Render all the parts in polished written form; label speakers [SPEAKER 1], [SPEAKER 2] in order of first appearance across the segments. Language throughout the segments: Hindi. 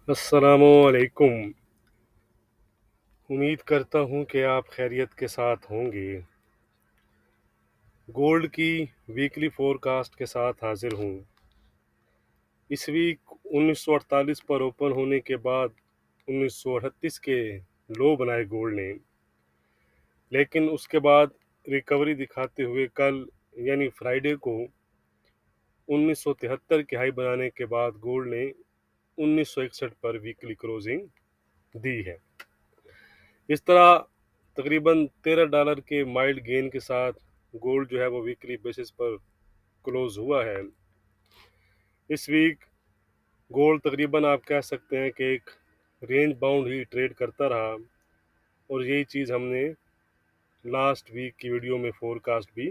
[SPEAKER 1] अस्सलामुअलैकुम। उम्मीद करता हूँ कि आप खैरियत के साथ होंगे। गोल्ड की वीकली फोरकास्ट के साथ हाजिर हूँ। इस वीक 1948 पर ओपन होने के बाद 1938 के लो बनाए गोल्ड ने, लेकिन उसके बाद रिकवरी दिखाते हुए कल यानी फ्राइडे को 1973 के हाई बनाने के बाद गोल्ड ने 1961 पर वीकली क्लोजिंग दी है। इस तरह तकरीबन $13 के माइल्ड गेन के साथ गोल्ड जो है वो वीकली बेसिस पर क्लोज हुआ है। इस वीक गोल्ड तकरीबन आप कह सकते हैं कि एक रेंज बाउंड ही ट्रेड करता रहा, और यही चीज़ हमने लास्ट वीक की वीडियो में फोरकास्ट भी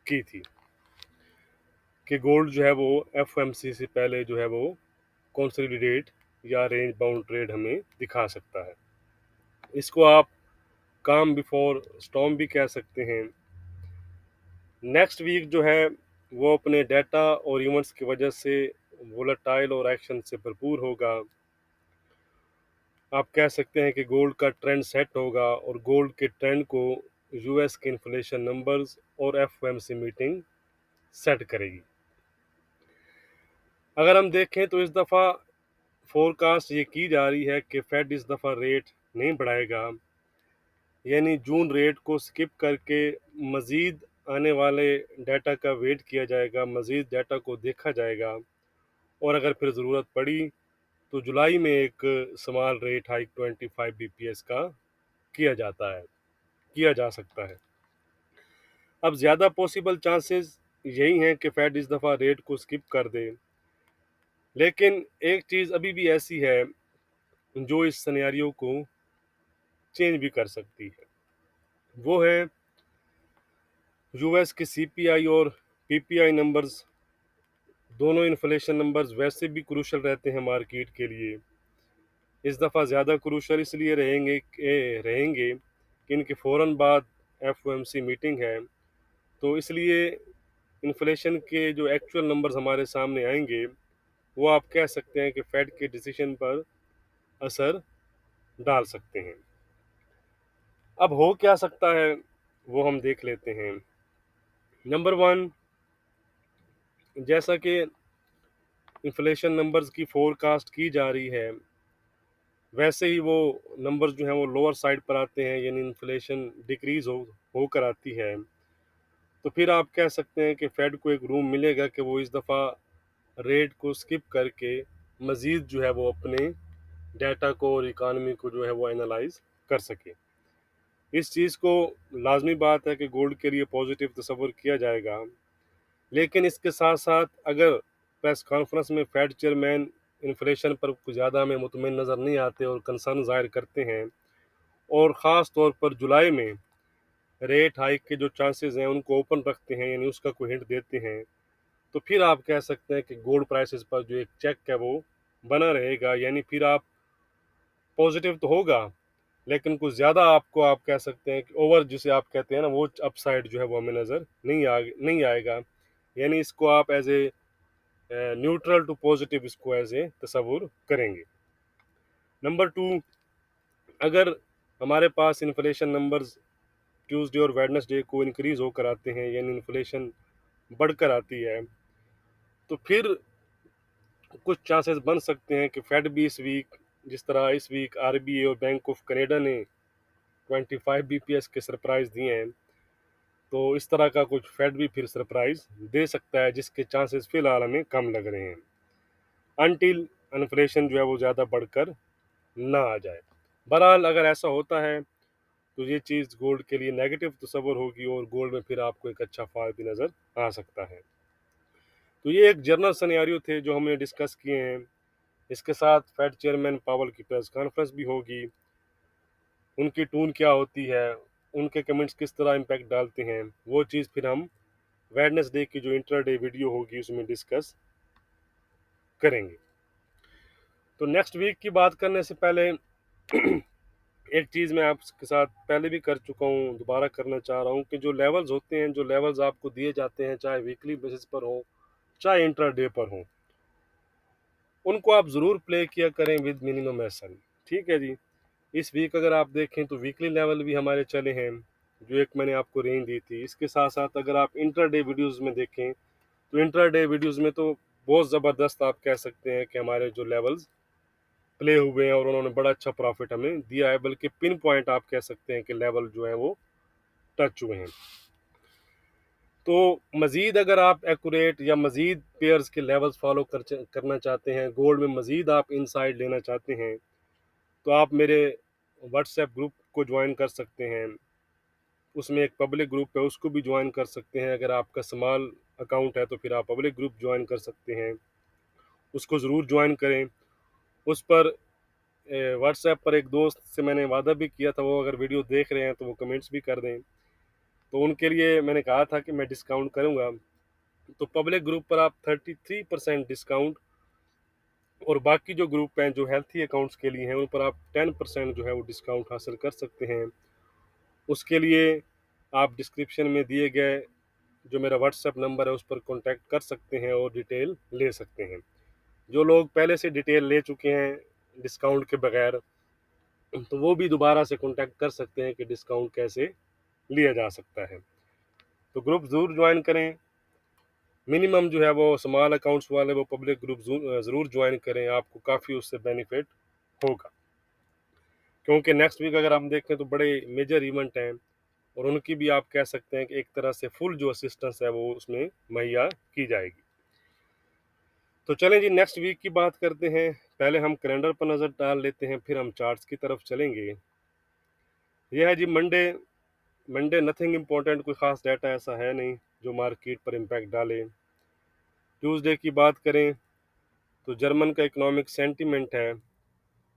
[SPEAKER 1] की थी कि गोल्ड जो है वो एफओएमसी से पहले जो है वो कंसोलिडेट या रेंज बाउंड ट्रेड हमें दिखा सकता है। इसको आप काम बिफोर स्टॉर्म भी कह सकते हैं। नेक्स्ट वीक जो है वो अपने डाटा और इवेंट्स की वजह से वोलेटाइल और एक्शन से भरपूर होगा। आप कह सकते हैं कि गोल्ड का ट्रेंड सेट होगा, और गोल्ड के ट्रेंड को यूएस के इन्फ्लेशन नंबर्स और एफओएमसी मीटिंग सेट करेगी। अगर हम देखें तो इस दफ़ा फोरकास्ट ये की जा रही है कि फेड इस दफ़ा रेट नहीं बढ़ाएगा, यानी जून रेट को स्किप करके मज़ीद आने वाले डाटा का वेट किया जाएगा, मज़ीद डाटा को देखा जाएगा, और अगर फिर ज़रूरत पड़ी तो जुलाई में एक स्मॉल रेट हाइक 25 बीपीएस का किया जाता है किया जा सकता है। अब ज़्यादा पॉसिबल चांसेस यही हैं कि फेड इस दफ़ा रेट को स्किप कर दे, लेकिन एक चीज़ अभी भी ऐसी है जो इस सिनेरियो को चेंज भी कर सकती है। वो है यूएस के सीपीआई और पीपीआई नंबर्स। दोनों इन्फ्लेशन नंबर्स वैसे भी क्रूशल रहते हैं मार्केट के लिए। इस दफ़ा ज़्यादा क्रूशल इसलिए रहेंगे कि इनके फ़ौरन बाद एफओएमसी मीटिंग है, तो इसलिए इन्फ्लेशन के जो एक्चुअल नंबर्स हमारे सामने आएंगे वो आप कह सकते हैं कि फेड के डिसीजन पर असर डाल सकते हैं। अब हो क्या सकता है वो हम देख लेते हैं। नंबर वन, जैसा कि इन्फ्लेशन नंबर्स की फोरकास्ट की जा रही है, वैसे ही वो नंबर्स जो हैं वो लोअर साइड पर आते हैं, यानी इन्फ्लेशन डिक्रीज होकर आती है, तो फिर आप कह सकते हैं कि फेड को एक रूम मिलेगा कि वो इस दफ़ा रेट को स्किप करके मज़ीद जो है वो अपने डाटा को और इकानमी को जो है वो एनालाइज कर सके। इस चीज़ को लाजमी बात है कि गोल्ड के लिए पॉजिटिव तस्वर किया जाएगा, लेकिन इसके साथ साथ अगर प्रेस कॉन्फ्रेंस में फेड चेयरमैन इन्फ्लेशन पर कुछ ज़्यादा हमें मुतमिन नज़र नहीं आते और कंसर्न जाहिर करते हैं, और ख़ास तौर पर जुलाई में रेट हाइक के जो चांसेस हैं उनको ओपन रखते हैं, यानी उसका कोई हिंट देते हैं, तो फिर आप कह सकते हैं कि गोल्ड प्राइसेस पर जो एक चेक है वो बना रहेगा। यानी फिर आप पॉजिटिव तो होगा, लेकिन कुछ ज़्यादा आपको आप कह सकते हैं कि ओवर जिसे आप कहते हैं ना, वो अपसाइड जो है वो हमें नज़र नहीं आएगा। यानी इसको आप as a neutral to positive इसको एज ए तस्वुर करेंगे। नंबर टू, अगर हमारे पास इन्फ्लेशन नंबर्स ट्यूसडे और वेडनेसडे को इंक्रीज होकर आते हैं, यानी इन्फ्लेशन बढ़कर आती है, तो फिर कुछ चांसेस बन सकते हैं कि फेड भी इस वीक, जिस तरह इस वीक आरबीआई और बैंक ऑफ कनाडा ने 25 बीपीएस के सरप्राइज दिए हैं, तो इस तरह का कुछ फेड भी फिर सरप्राइज दे सकता है, जिसके चांसेस फिलहाल हमें कम लग रहे हैं अनटिल इन्फ्लेशन जो है वो ज़्यादा बढ़कर ना आ जाए। बहरहाल अगर ऐसा होता है तो ये चीज़ गोल्ड के लिए नेगेटिव तस्वर होगी, और गोल्ड में फिर आपको एक अच्छा फॉल भी नज़र आ सकता है। तो ये एक जनरल सिनेरियो थे जो हमने डिस्कस किए हैं। इसके साथ फेड चेयरमैन पावल की प्रेस कॉन्फ्रेंस भी होगी, उनकी टून क्या होती है, उनके कमेंट्स किस तरह इम्पैक्ट डालते हैं, वो चीज़ फिर हम वेडनेसडे की जो इंटरडे वीडियो होगी उसमें डिस्कस करेंगे। तो नेक्स्ट वीक की बात करने से पहले एक चीज़ मैं आपके साथ पहले भी कर चुका हूँ, दोबारा करना चाह रहा हूँ कि जो लेवल्स होते हैं, जो लेवल्स आपको दिए जाते हैं, चाहे वीकली बेसिस पर हो चाहे इंट्राडे पर हो, उनको आप ज़रूर प्ले किया करें विद मिनिमम एसन। ठीक है जी। इस वीक अगर आप देखें तो वीकली लेवल भी हमारे चले हैं, जो एक मैंने आपको रेंज दी थी। इसके साथ साथ अगर आप इंट्राडे वीडियोस में देखें तो इंट्राडे वीडियोस में तो बहुत ज़बरदस्त आप कह सकते हैं कि हमारे जो लेवल्स प्ले हुए हैं और उन्होंने बड़ा अच्छा प्रॉफिट हमें दिया है, बल्कि पिन पॉइंट आप कह सकते हैं कि लेवल जो है वो टच हुए हैं। तो मज़ीद अगर आप एक्यूरेट या मज़ीद पेयर्स के लेवल्स फॉलो करना चाहते हैं, गोल्ड में मज़ीद आप इनसाइड लेना चाहते हैं, तो आप मेरे व्हाट्सएप ग्रुप को ज्वाइन कर सकते हैं। उसमें एक पब्लिक ग्रुप है, उसको भी ज्वाइन कर सकते हैं। अगर आपका स्मॉल अकाउंट है तो फिर आप पब्लिक ग्रुप ज्वाइन कर सकते हैं, उसको ज़रूर ज्वाइन करें। उस पर व्हाट्सएप पर एक दोस्त से मैंने वादा भी किया था, वो अगर वीडियो देख रहे हैं तो वो कमेंट्स भी कर दें। तो उनके लिए मैंने कहा था कि मैं डिस्काउंट करूँगा। तो पब्लिक ग्रुप पर आप 33% डिस्काउंट, और बाकी जो ग्रुप हैं जो हेल्थी अकाउंट्स के लिए हैं उन पर आप 10% जो है वो डिस्काउंट हासिल कर सकते हैं। उसके लिए आप डिस्क्रिप्शन में दिए गए जो मेरा व्हाट्सएप नंबर है उस पर कॉन्टैक्ट कर सकते हैं और डिटेल ले सकते हैं। जो लोग पहले से डिटेल ले चुके हैं डिस्काउंट के बगैर, तो वो भी दोबारा से कॉन्टैक्ट कर सकते हैं कि डिस्काउंट कैसे लिया जा सकता है। तो ग्रुप ज़रूर ज्वाइन करें। मिनिमम जो है वो स्मॉल अकाउंट्स वाले वो पब्लिक ग्रुप ज़रूर ज्वाइन करें, आपको काफ़ी उससे बेनिफिट होगा। क्योंकि नेक्स्ट वीक अगर हम देखें तो बड़े मेजर इवेंट हैं, और उनकी भी आप कह सकते हैं कि एक तरह से फुल जो असिस्टेंस है वो उसमें मुहैया की जाएगी। तो चलें जी, नेक्स्ट वीक की बात करते हैं। पहले हम कैलेंडर पर नज़र डाल लेते हैं, फिर हम चार्ट्स की तरफ चलेंगे। यह है जी मंडे। मंडे नथिंग इम्पोर्टेंट, कोई ख़ास डाटा ऐसा है नहीं जो मार्केट पर इम्पैक्ट डाले। ट्यूसडे की बात करें तो जर्मन का इकोनॉमिक सेंटीमेंट है,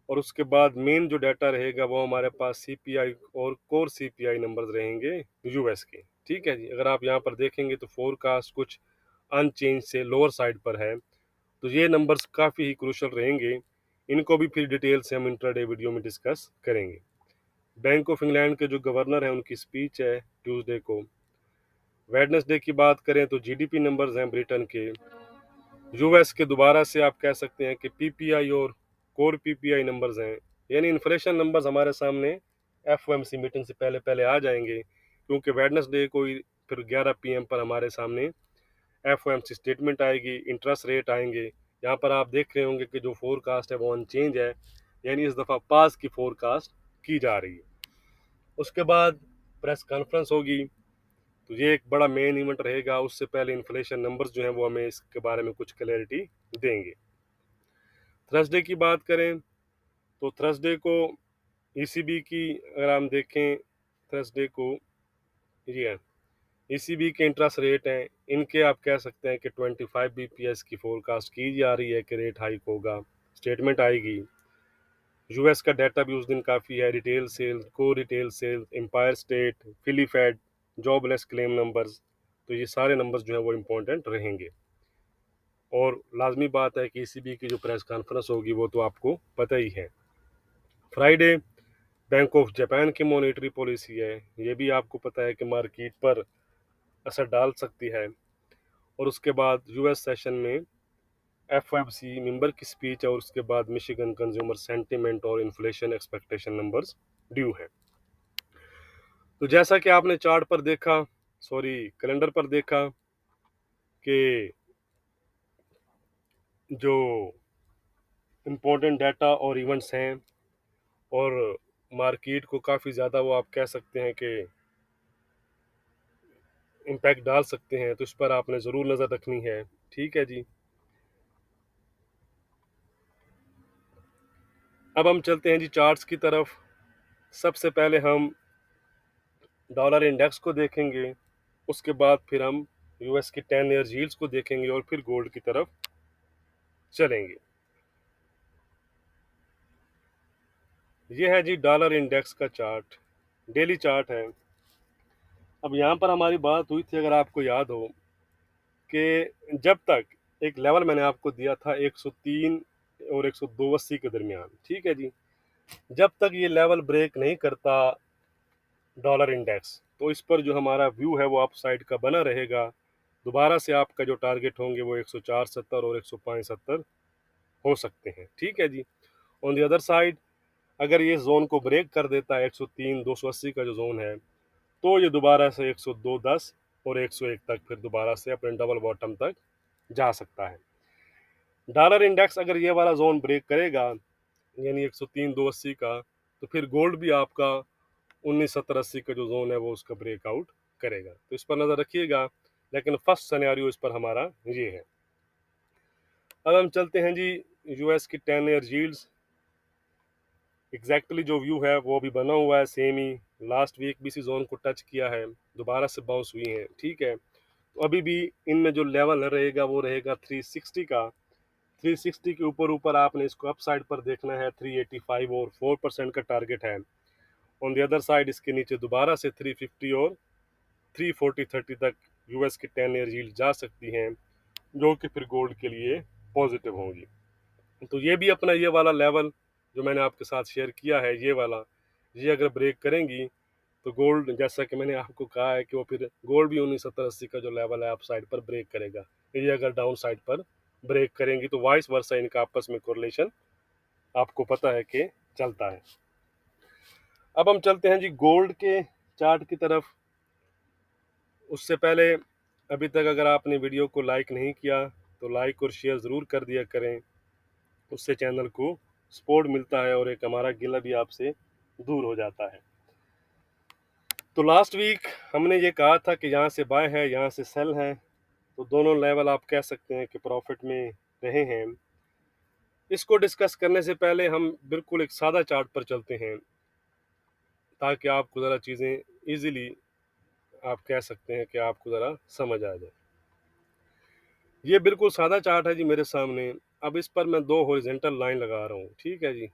[SPEAKER 1] और उसके बाद मेन जो डाटा रहेगा वो हमारे पास सीपीआई और कोर सीपीआई नंबर्स रहेंगे यूएस के। ठीक है जी। अगर आप यहाँ पर देखेंगे तो फोरकास्ट कुछ अनचेंज से लोअर साइड पर है, तो ये नंबर्स काफ़ी ही क्रूशल रहेंगे। इनको भी फिर डिटेल से हम इंट्राडे वीडियो में डिस्कस करेंगे। बैंक ऑफ इंग्लैंड के जो गवर्नर हैं उनकी स्पीच है ट्यूसडे को। वेडनेसडे की बात करें तो जीडीपी नंबर्स हैं ब्रिटेन के। यूएस के दोबारा से आप कह सकते हैं कि पीपीआई और कोर पीपीआई नंबर्स हैं, यानी इन्फ्लेशन नंबर्स हमारे सामने एफओएमसी मीटिंग से पहले पहले आ जाएंगे, क्योंकि वेडनेसडे को ही फिर 11 पीएम पर हमारे सामने एफओएमसी स्टेटमेंट आएगी, इंटरेस्ट रेट आएंगे। यहाँ पर आप देख रहे होंगे कि जो फोरकास्ट है वो अनचेंज है, यानी इस दफ़ा पास की फोरकास्ट की जा रही है। उसके बाद प्रेस कॉन्फ्रेंस होगी, तो ये एक बड़ा मेन इवेंट रहेगा। उससे पहले इन्फ्लेशन नंबर्स जो हैं वो हमें इसके बारे में कुछ क्लैरिटी देंगे। थर्सडे की बात करें तो थर्सडे को ईसीबी की अगर हम देखें, थर्सडे को ये ईसीबी के इंटरेस्ट रेट हैं, इनके आप कह सकते हैं कि 25 बीपीएस की फोरकास्ट की जा रही है कि रेट हाइक होगा। स्टेटमेंट आएगी। यूएस का डाटा भी उस दिन काफ़ी है, retail sales, core retail sales, Empire State, Philly Fed, jobless claim numbers. तो ये सारे नंबर्स जो हैं वो इम्पोर्टेंट रहेंगे। और लाजमी बात है कि ईसीबी की जो प्रेस कॉन्फ्रेंस होगी वो तो आपको पता ही है। फ्राइडे बैंक ऑफ जापान की मॉनेटरी पॉलिसी है, ये भी आपको पता है कि मार्केट पर असर डाल सकती है। और उसके बाद यूएस सेशन में एफओएमसी मेंबर की स्पीच है, और उसके बाद मिशिगन कंज्यूमर सेंटीमेंट और इन्फ्लेशन एक्सपेक्टेशन नंबर्स ड्यू हैं। तो जैसा कि आपने चार्ट पर देखा, सॉरी कैलेंडर पर देखा, कि जो इम्पोर्टेंट डाटा और इवेंट्स हैं और मार्केट को काफ़ी ज़्यादा वो आप कह सकते हैं कि इम्पैक्ट डाल सकते हैं, तो इस पर आपने ज़रूर नज़र रखनी है। ठीक है जी। अब हम चलते हैं जी चार्ट्स की तरफ। सबसे पहले हम डॉलर इंडेक्स को देखेंगे, उसके बाद फिर हम यूएस की 10 ईयर यील्ड्स को देखेंगे, और फिर गोल्ड की तरफ चलेंगे। ये है जी डॉलर इंडेक्स का चार्ट, डेली चार्ट है। अब यहाँ पर हमारी बात हुई थी, अगर आपको याद हो, कि जब तक एक लेवल मैंने आपको दिया था 103 और 102.80 के दरमियान। ठीक है जी। जब तक ये लेवल ब्रेक नहीं करता डॉलर इंडेक्स, तो इस पर जो हमारा व्यू है वो अपसाइड का बना रहेगा। दोबारा से आपका जो टारगेट होंगे वो 104.70 और 105.70 हो सकते हैं, ठीक है जी। ऑन द अदर साइड अगर ये जोन को ब्रेक कर देता है 103 280 का जो जोन है, तो ये दोबारा से 102.10 और 101 तक फिर दोबारा से अपने डबल बॉटम तक जा सकता है। डॉलर इंडेक्स अगर ये वाला जोन ब्रेक करेगा यानी 103 280 का, तो फिर गोल्ड भी आपका 19 70 80 का जो जोन है वो उसका ब्रेकआउट करेगा, तो इस पर नजर रखिएगा। लेकिन फर्स्ट सिनेरियो इस पर हमारा ये है। अब हम चलते हैं जी यूएस की 10 ईयर यील्ड्स। एग्जैक्टली जो व्यू है वो भी बना हुआ है सेम ही। लास्ट वीक भी इसी जोन को टच किया है, दोबारा से बाउंस हुई है, ठीक है। तो अभी भी इनमें जो लेवल रहेगा वो रहेगा 360 का। 360 के ऊपर ऊपर आपने इसको अप साइड पर देखना है, 385 और 4% का टारगेट है। ऑन द अदर साइड इसके नीचे दोबारा से 350 और 340-30 तक यूएस की 10 ईयर यील्ड जा सकती हैं, जो कि फिर गोल्ड के लिए पॉजिटिव होंगी। तो ये भी अपना ये वाला लेवल जो मैंने आपके साथ शेयर किया है, ये वाला, ये अगर ब्रेक करेंगी तो गोल्ड, जैसा कि मैंने आपको कहा है कि वो फिर गोल्ड भी 19 70 80 का जो लेवल है अप साइड पर ब्रेक करेगा। ये अगर डाउन साइड पर ब्रेक करेंगी तो वाइस वर्सा इनका आपस में कोरिलेशन आपको पता है कि चलता है। अब हम चलते हैं जी गोल्ड के चार्ट की तरफ। उससे पहले अभी तक अगर आपने वीडियो को लाइक नहीं किया तो लाइक और शेयर ज़रूर कर दिया करें, उससे चैनल को सपोर्ट मिलता है और एक हमारा गिला भी आपसे दूर हो जाता है। तो लास्ट वीक हमने ये कहा था कि यहाँ से बाय है, यहाँ से सेल है, तो दोनों लेवल आप कह सकते हैं कि प्रॉफिट में रहे हैं। इसको डिस्कस करने से पहले हम बिल्कुल एक सादा चार्ट पर चलते हैं, ताकि आपको ज़रा चीज़ें इजीली आप कह सकते हैं कि आपको ज़रा समझ आ जाए। ये बिल्कुल सादा चार्ट है जी मेरे सामने। अब इस पर मैं दो हॉरिजेंटल लाइन लगा रहा हूँ, ठीक है जी।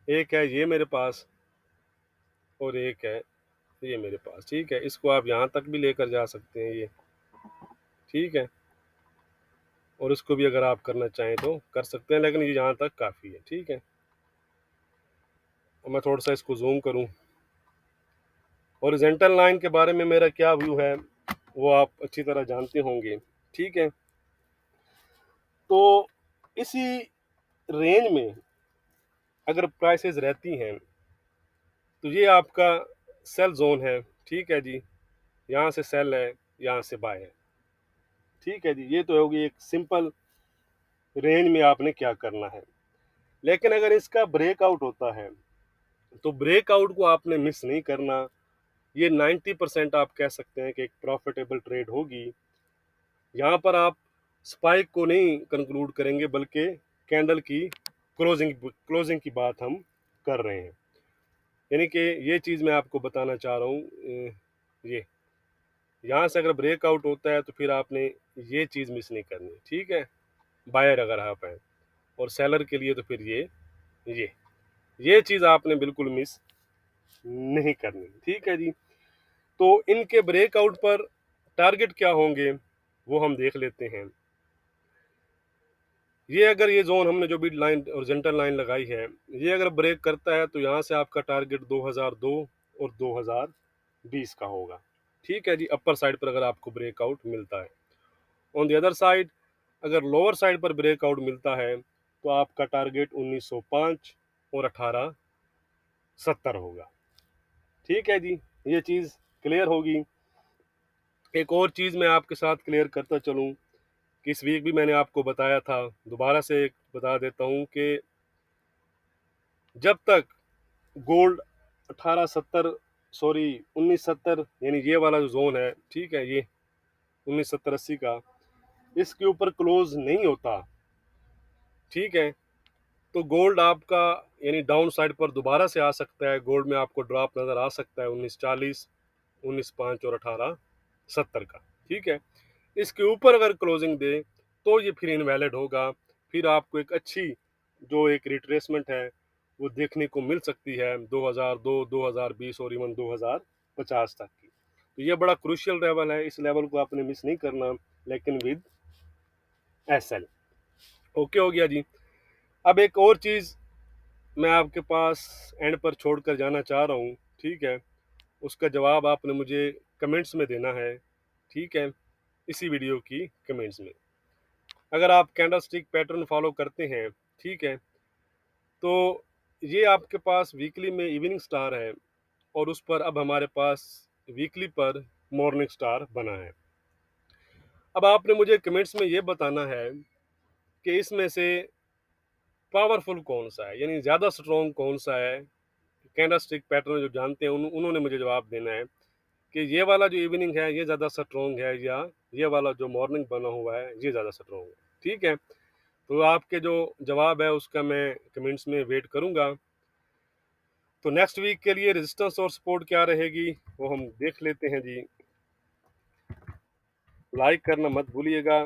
[SPEAKER 1] एक है ये मेरे पास और एक है ये मेरे पास, ठीक है। इसको आप यहाँ तक भी लेकर जा सकते हैं, ये ठीक है। और इसको भी अगर आप करना चाहें तो कर सकते हैं, लेकिन ये यहाँ तक काफ़ी है, ठीक है। और मैं थोड़ा सा इसको जूम करूँ। हॉरिजेंटल लाइन के बारे में मेरा क्या व्यू है वो आप अच्छी तरह जानते होंगे, ठीक है। तो इसी रेंज में अगर प्राइसेस रहती हैं तो ये आपका सेल जोन है, ठीक है जी। यहाँ से सेल है, यहाँ से बाय है, ठीक है जी। ये तो होगी एक सिंपल रेंज में आपने क्या करना है। लेकिन अगर इसका ब्रेकआउट होता है तो ब्रेकआउट को आपने मिस नहीं करना। ये 90% आप कह सकते हैं कि एक प्रॉफिटेबल ट्रेड होगी। यहाँ पर आप स्पाइक को नहीं कंक्लूड करेंगे, बल्कि कैंडल की क्लोजिंग क्लोजिंग की बात हम कर रहे हैं। यानी कि ये चीज़ मैं आपको बताना चाह रहा हूँ। ये यहाँ से अगर ब्रेकआउट होता है तो फिर आपने ये चीज़ मिस नहीं करनी, ठीक है। बायर अगर आप हैं, और सेलर के लिए तो फिर ये ये चीज़ आपने बिल्कुल मिस नहीं करनी, ठीक है जी। तो इनके ब्रेकआउट पर टारगेट क्या होंगे वो हम देख लेते हैं। ये अगर ये जोन हमने जो भी लाइन ओरिजेंटल लाइन लगाई है, ये अगर ब्रेक करता है तो यहाँ से आपका टारगेट 2002 और 2020 का होगा, ठीक है जी। अपर साइड पर अगर आपको ब्रेकआउट मिलता है। ऑन द अदर साइड अगर लोअर साइड पर ब्रेकआउट मिलता है तो आपका टारगेट 1905 और 1870 होगा, ठीक है जी। ये चीज़ क्लियर होगी। एक और चीज़ मैं आपके साथ क्लियर करता चलूँ कि इस वीक भी मैंने आपको बताया था, दोबारा से बता देता हूँ कि जब तक गोल्ड 1870 सॉरी 1970 यानी ये वाला जो जोन है, ठीक है, ये 1970 80 का, इसके ऊपर क्लोज नहीं होता, ठीक है, तो गोल्ड आपका यानी डाउन साइड पर दोबारा से आ सकता है। गोल्ड में आपको ड्रॉप नज़र आ सकता है 1940 1905 और 1870 का, ठीक है। इसके ऊपर अगर क्लोजिंग दे तो ये फिर इनवैलिड होगा। फिर आपको एक अच्छी जो एक रिट्रेसमेंट है वो देखने को मिल सकती है 2002 2020 और इवन 2050 तक की। तो ये बड़ा क्रूशियल लेवल है, इस लेवल को आपने मिस नहीं करना, लेकिन विद एसएल। ओके हो गया जी। अब एक और चीज़ मैं आपके पास एंड पर छोड़कर जाना चाह रहा हूँ, ठीक है। उसका जवाब आपने मुझे कमेंट्स में देना है, ठीक है, इसी वीडियो की कमेंट्स में। अगर आप कैंडलस्टिक पैटर्न फॉलो करते हैं, ठीक है, तो ये आपके पास वीकली में इवनिंग स्टार है और उस पर अब हमारे पास वीकली पर मॉर्निंग स्टार बना है। अब आपने मुझे कमेंट्स में ये बताना है कि इसमें से पावरफुल कौन सा है, यानी ज़्यादा स्ट्रॉन्ग कौन सा है। कैंडलस्टिक पैटर्न जो जानते हैं उन्होंने मुझे जवाब देना है कि ये वाला जो इवनिंग है ये ज़्यादा स्ट्रॉन्ग है या ये वाला जो मॉर्निंग बना हुआ है ये ज़्यादा स्ट्रॉन्ग है। ठीक है, तो आपके जो जवाब है उसका मैं कमेंट्स में वेट करूंगा। तो नेक्स्ट वीक के लिए रेजिस्टेंस और सपोर्ट क्या रहेगी वो हम देख लेते हैं जी। लाइक करना मत भूलिएगा।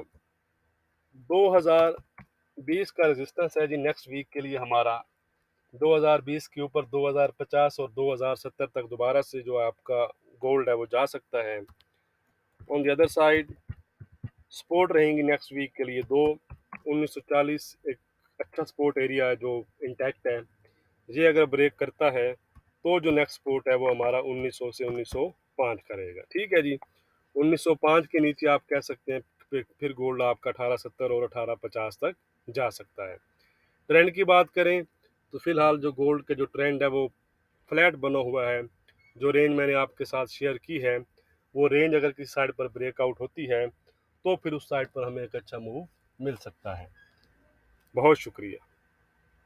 [SPEAKER 1] 2020 का रेजिस्टेंस है जी नेक्स्ट वीक के लिए हमारा 2020 के ऊपर 2050 और 2070 तक दोबारा से जो आपका गोल्ड है वो जा सकता है। On the other side support रहेंगी नेक्स्ट वीक के लिए दो। 1940 एक अच्छा सपोर्ट एरिया है जो इंटैक्ट है। ये अगर ब्रेक करता है तो जो नेक्स्ट सपोर्ट है वो हमारा 1900 से 1905 का रहेगा। ठीक है जी, 1905 के नीचे आप कह सकते हैं फिर गोल्ड आपका 1870 और 1850 तक जा सकता है। ट्रेंड की बात करें तो फिलहाल जो गोल्ड का जो ट्रेंड है वो फ्लैट बना हुआ है। जो रेंज मैंने आपके साथ शेयर की है वो रेंज अगर किसी साइड पर ब्रेकआउट होती है तो फिर उस साइड पर हमें एक अच्छा मूव मिल सकता है। बहुत शुक्रिया।